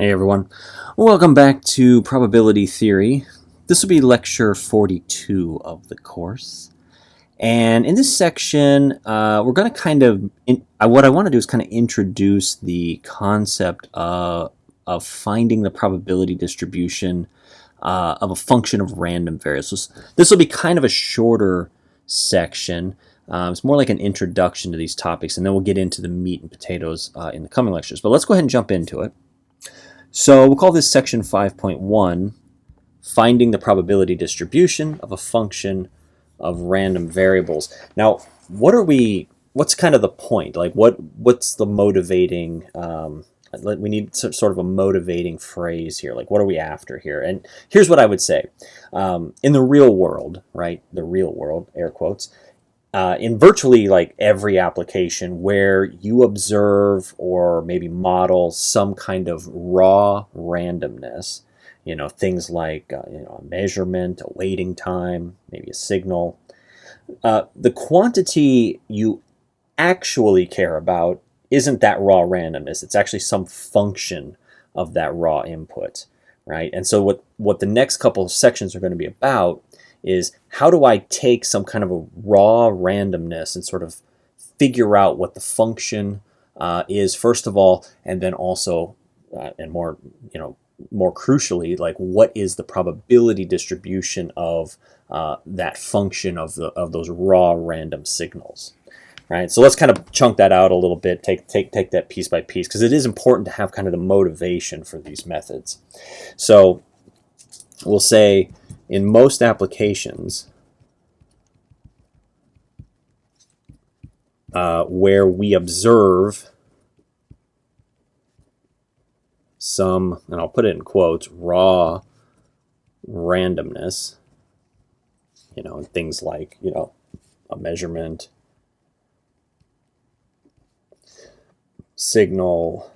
Hey everyone, welcome back to Probability Theory. This will be lecture 42 of the course. And in this section, we're going to what I want to do is kind of introduce the concept of finding the probability distribution of a function of random variables. So this will be kind of a shorter section. It's more like an introduction to these topics, and then we'll get into the meat and potatoes in the coming lectures. But let's go ahead and jump into it. So we'll call this section 5.1, finding the probability distribution of a function of random variables. Now, what's kind of the point? Like what's the motivating, we need sort of a motivating phrase here. Like what are we after here? And here's what I would say. In the real world, right? The real world, air quotes, in virtually like every application where you observe or maybe model some kind of raw randomness, things like a measurement, a waiting time, maybe a signal, the quantity you actually care about isn't that raw randomness. It's actually some function of that raw input, right? And so what the next couple of sections are going to be about is how do I take some kind of a raw randomness and sort of figure out what the function is first of all, and then also, and more crucially, like what is the probability distribution of that function of those raw random signals, right? So let's kind of chunk that out a little bit, take that piece by piece, because it is important to have kind of the motivation for these methods. So we'll say, in most applications where we observe some, and I'll put it in quotes, raw randomness, things like, a measurement, signal,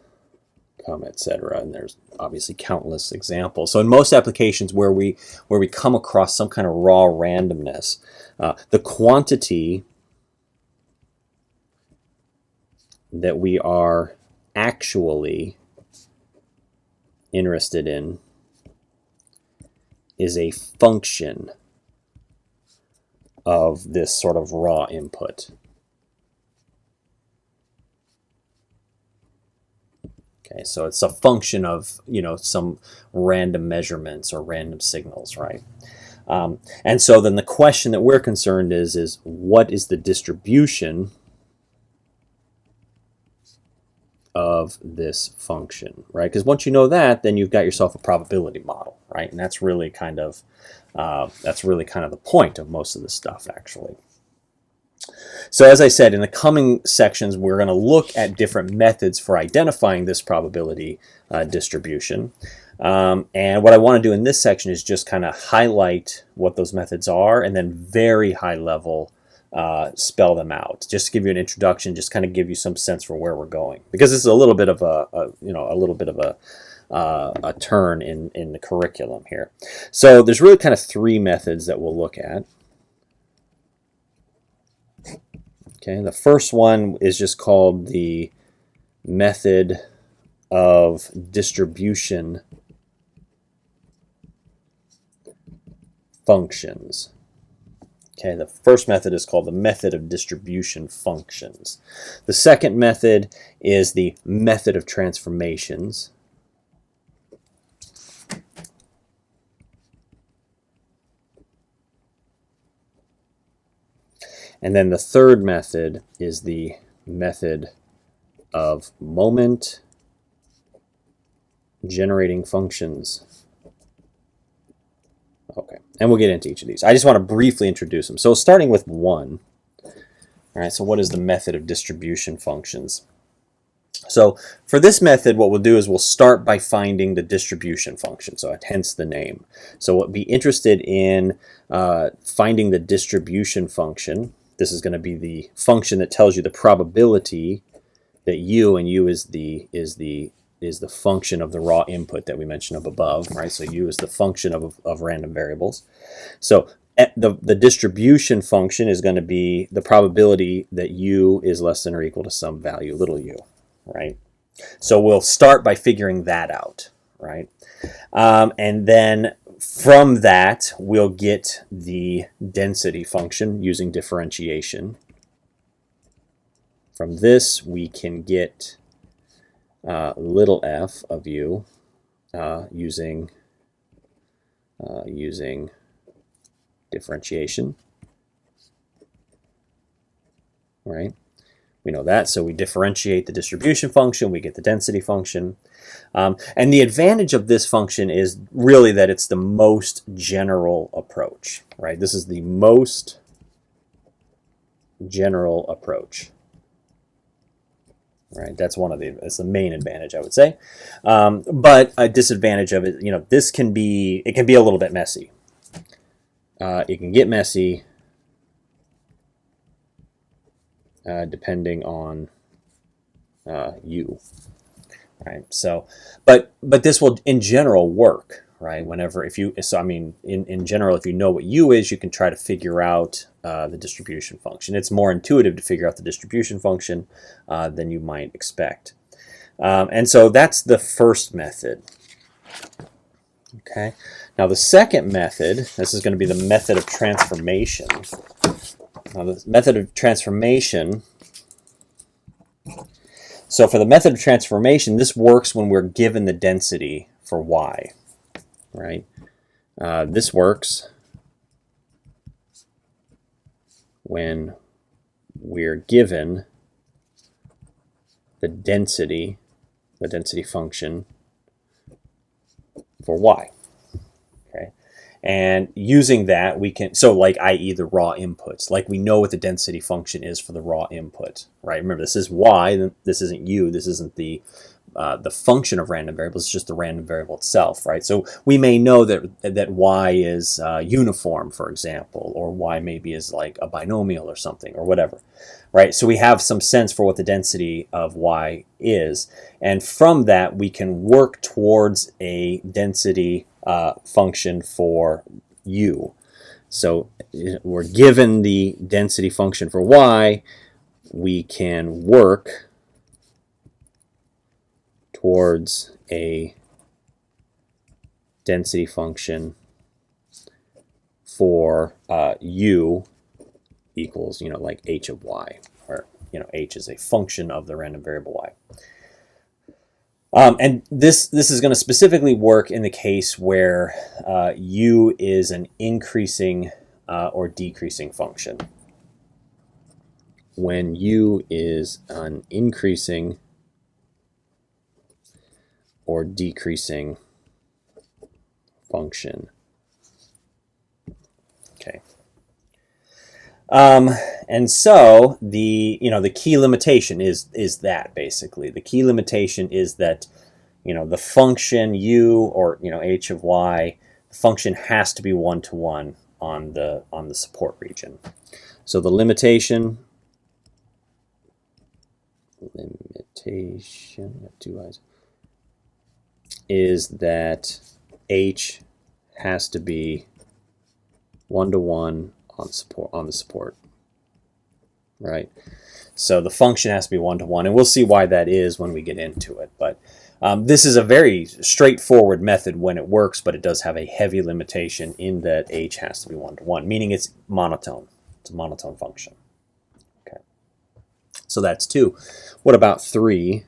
etc. And there's obviously countless examples. So in most applications where we come across some kind of raw randomness, the quantity that we are actually interested in is a function of this sort of raw input. Okay, so it's a function of, some random measurements or random signals, right? And so then the question that we're concerned is what is the distribution of this function, right? Because once you know that, then you've got yourself a probability model, right? And that's really kind of the point of most of this stuff, actually. So as I said, in the coming sections, we're going to look at different methods for identifying this probability distribution. And what I want to do in this section is just kind of highlight what those methods are and then very high level spell them out. Just to give you an introduction, just kind of give you some sense for where we're going. Because this is a little bit of a turn in the curriculum here. So there's really kind of three methods that we'll look at. Okay, the first one is just called the method of distribution functions. Okay, the first method is called the method of distribution functions. The second method is the method of transformations. And then the third method is the method of moment generating functions. Okay, and we'll get into each of these. I just want to briefly introduce them. So starting with one, all right, so what is the method of distribution functions? So for this method, what we'll do is we'll start by finding the distribution function, so hence the name. So we'll be interested in finding the distribution function. This is going to be the function that tells you the probability that u, and u is the function of the raw input that we mentioned up above, right? So u is the function of random variables. So the distribution function is going to be the probability that u is less than or equal to some value, little u, right? So we'll start by figuring that out. right? And then from that, we'll get the density function using differentiation. From this, we can get little f of u using differentiation, right? We know that, so we differentiate the distribution function, we get the density function. And the advantage of this function is really that it's the most general approach, right? This is the most general approach, right? That's the main advantage, I would say. But a disadvantage of it, it can be a little bit messy. It can get messy depending on u, right? So, but this will in general work, right? In general, if you know what u is, you can try to figure out the distribution function. It's more intuitive to figure out the distribution function than you might expect. And so that's the first method. Okay. Now the second method, this is going to be the method of transformation. Now the method of transformation, so for the method of transformation, this works when we're given the density for y, right? This works when we're given the density function for y. Okay, and using that we can, so like i.e. the raw inputs, like we know what the density function is for the raw input, right? Remember, this is y, this isn't u, this isn't the function of random variables, it's just the random variable itself, right? So we may know that y is uniform, for example, or y maybe is like a binomial or something, or whatever, right? So we have some sense for what the density of y is, and from that we can work towards a density function for u. So we're given the density function for y, we can work towards a density function for u equals, like h of y, or h is a function of the random variable y. And this is going to specifically work in the case where u is an increasing or decreasing function. When u is an increasing or decreasing function. Okay. And so the key limitation is that basically the key limitation is that the function u, or h of y, the function has to be one-to-one on the support region. So the limitation two i's, is that h has to be one-to-one on the support, right? So the function has to be one-to-one, and we'll see why that is when we get into it. But this is a very straightforward method when it works, but it does have a heavy limitation in that h has to be one-to-one, meaning it's monotone. It's a monotone function. Okay. So that's 2. What about 3?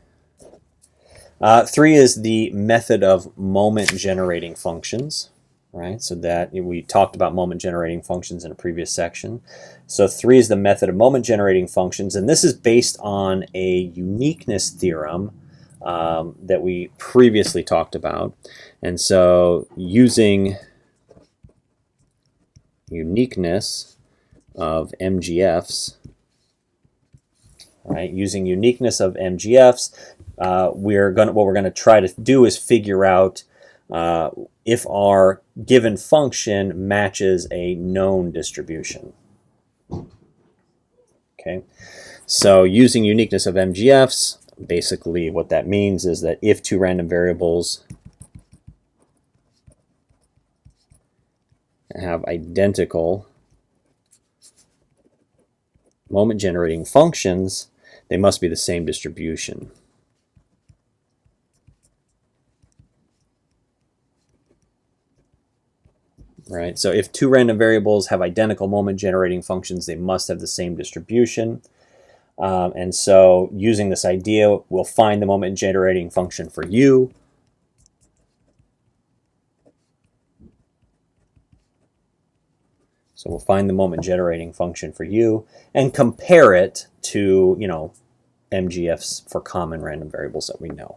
3 is the method of moment-generating functions, right? So that we talked about moment-generating functions in a previous section. So 3 is the method of moment-generating functions, and this is based on a uniqueness theorem that we previously talked about. And so using uniqueness of MGFs, right? Using uniqueness of MGFs, what we're going to try to do is figure out if our given function matches a known distribution. Okay, so using uniqueness of MGFs, basically what that means is that if 2 random variables have identical moment-generating functions, they must be the same distribution. right? So if two random variables have identical moment generating functions, they must have the same distribution. And so using this idea, we'll find the moment generating function for u. So we'll find the moment generating function for u and compare it to, MGFs for common random variables that we know.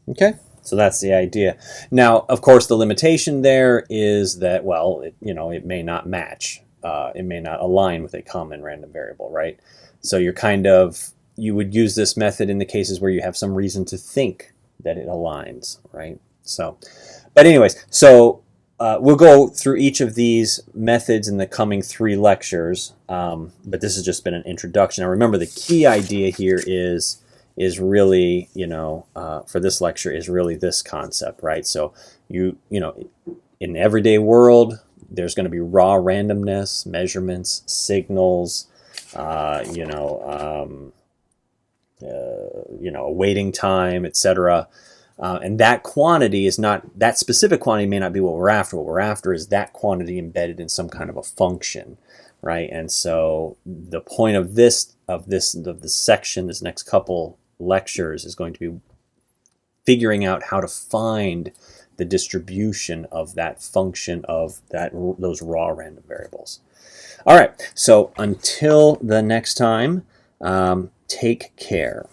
Okay, so that's the idea. Now, of course, the limitation there is that, well, it may not match. It may not align with a common random variable, right? So you would use this method in the cases where you have some reason to think that it aligns, right? So, but anyways, so we'll go through each of these methods in the coming 3 lectures, but this has just been an introduction. Now, remember, the key idea here is really, for this lecture is really this concept, right? So in the everyday world, there's going to be raw randomness, measurements, signals, waiting time, etc. And that quantity is not, that specific quantity may not be what we're after. What we're after is that quantity embedded in some kind of a function, right? And so the point of this section, this next couple lectures, is going to be figuring out how to find the distribution of that function of those raw random variables. All right, so until the next time, take care.